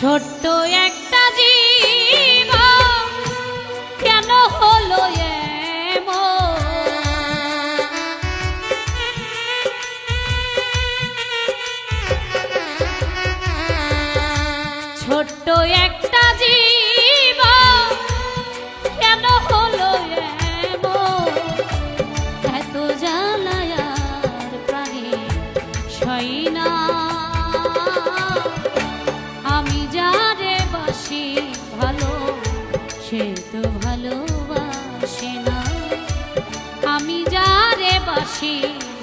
ছোট্ট একটা জীবন কেন হলো এমন? ছোট্ট একটা জীবন কেন হলো এমন? এত জ্বালায় আর প্রাণে সই না। আমি যারে বাসি ভালো সে তো ভালোবাসে না। আমি যারে বাসি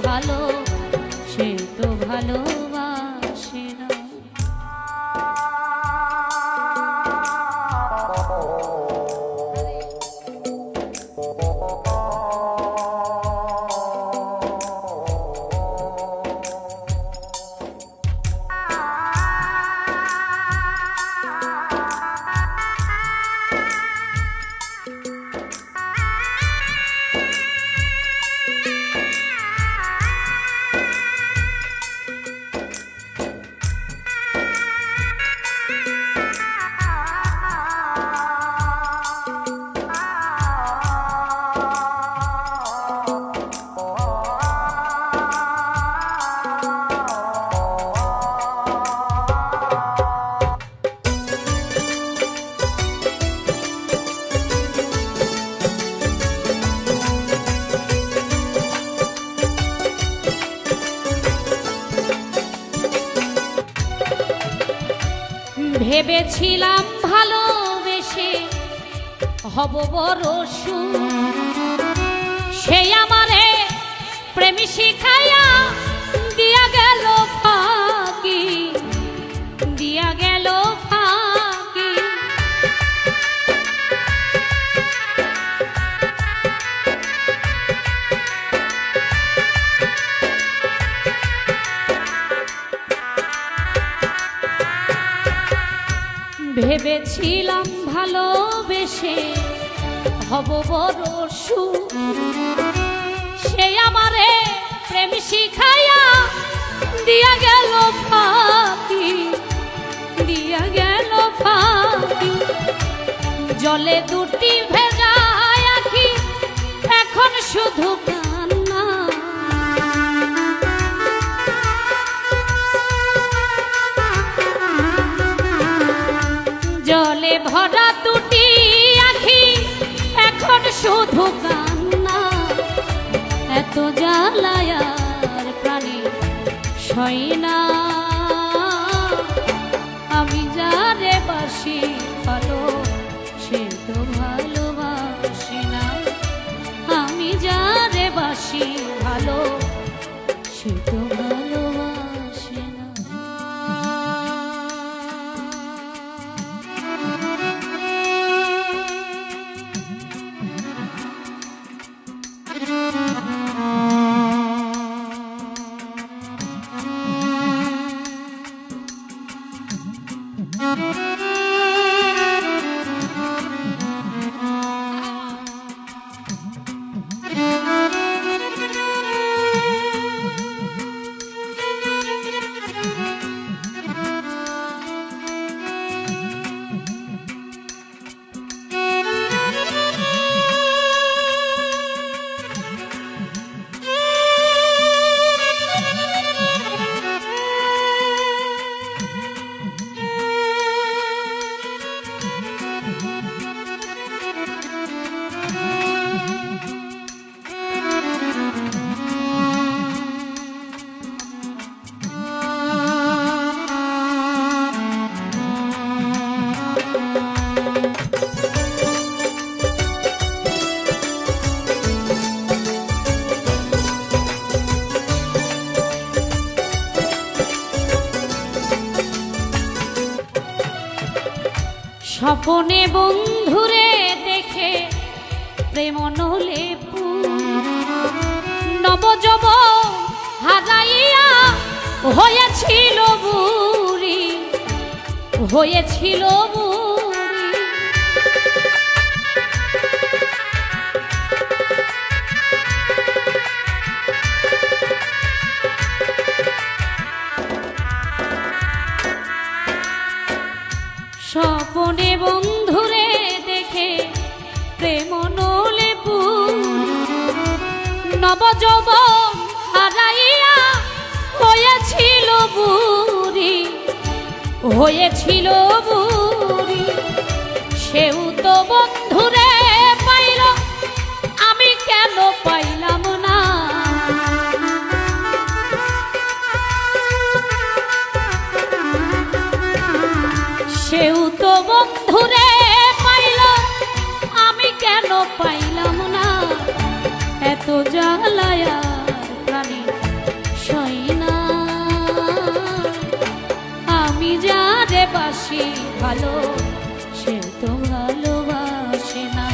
ভালো সে তো ভালোবাসে না। ভেবেছিলাম ভালোবেসে হব বড় সুখ, সেই আমারে প্রেম শিখাইয়া দিয়া গেল ফাঁকি, দিয়া গেল ফাঁকি। ভেবেছিলাম ভালোবেসে হব বড় সুখ, সে আমারে প্রেম শিখাইয়া দিয়া গেল ফাঁকি, দিয়া গেল ফাঁকি। জলে দুটি ভেজা আখি এখন শুধু কান্না। জলে ভরা দুটি আখি এখন শুধু কান্না। এত জ্বালায় আর প্রাণে সই না। আমি যারে বাসি ভালো সে তো ভালোবাসে না। আমি যারে বাসি ভালো সে তো ভালোবাসে না। স্বপনে বন্ধুরে দেখে প্রেম নলে নবযব হারাইয়া হয়েছিল বুড়ি, হয়েছিল বুড়ি। স্বপনে বন্ধুরে দেখে প্রেম নলে নবযৌবন হারাইয়া হয়েছিল বুড়ি, হয়েছিল বুড়ি। সেও তো বন্ধুরে পাইল, আমি কেন পাইলাম না। সেও তো বন্ধুরে পাইল, আমি কেন পাইলাম না। এত জ্বালায়া প্রাণী সই না, আমি যারে বাসি ভালো সে তো ভালোবাসে না।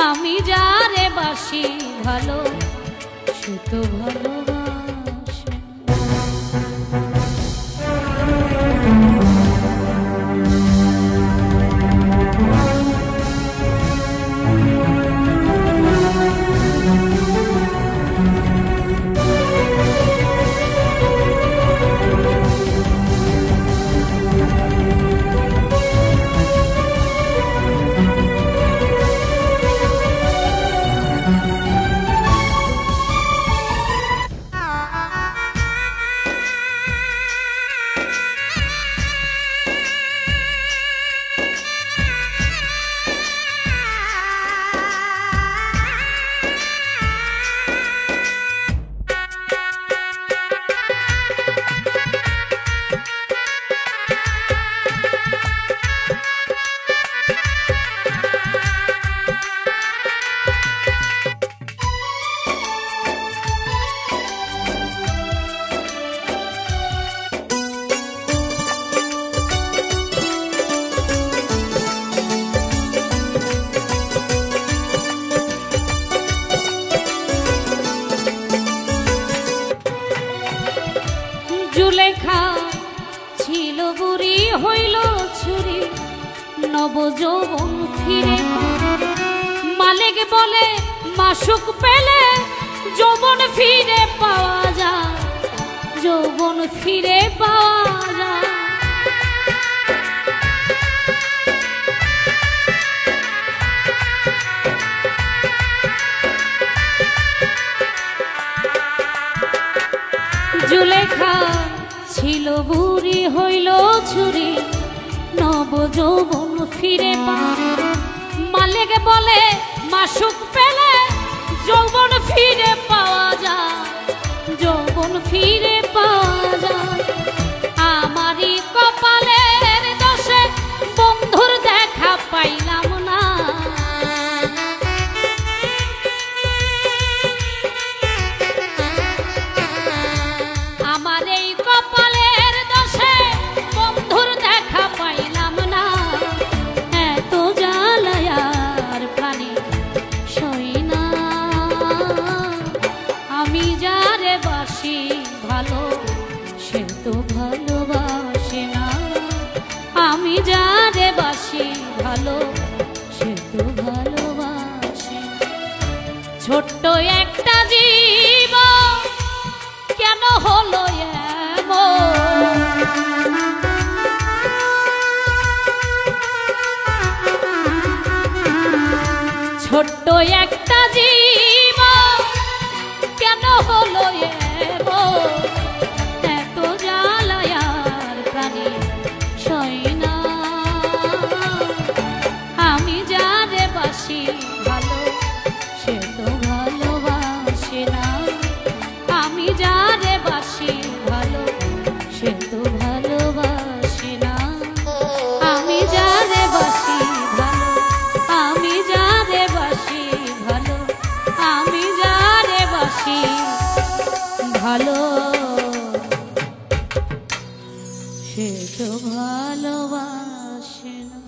আমি যারে বাসি ভালো সে তো ভালোবাসে না। জুলেখা ছিল বুড়ি হইল ছুরি, নবযৌবন ফিরে। মালিক বলে মাসুক পেলে যৌবন ফিরে পাওয়া যায়, যৌবন ফিরে পাওয়া যায়। জুলেখা ছিল বুড়ি হইল ছুরি, নবযৌবন ফিরে পায়। মালিক বলে মাসুক পেলে যৌবন ফিরে পাওয়া যায়, যৌবন ফিরে পাওয়া যায়। আমারই কপালের দোষে বন্ধুর দেখা পাইলাম না। আমার এই কপালের দোষে বন্ধুর দেখা পাইলাম না। এত জ্বালায়ার প্রাণী সই না, আমি যারে বাসি ভালো সে তো ভালোবাসে না। আমি যারে বাসি ভালো সে তো ভালোবাসে না। ছোট্ট একটা জীবন কেন হলো এমন, ছোট্ট একটা জীবন কেন হলো এমন। এত জ্বালায়ার প্রাণী সই না, আমি যারে বাসি ভালো সে তো ভালোবাসে না। আমি যারে বাসি ভালো সে তো ভালোবাসে না। আমি যারে বাসি ভালো, আমি যারে বাসি ভালো, আমি যারে বাসি ভালো সে তো ভালোবাসে না।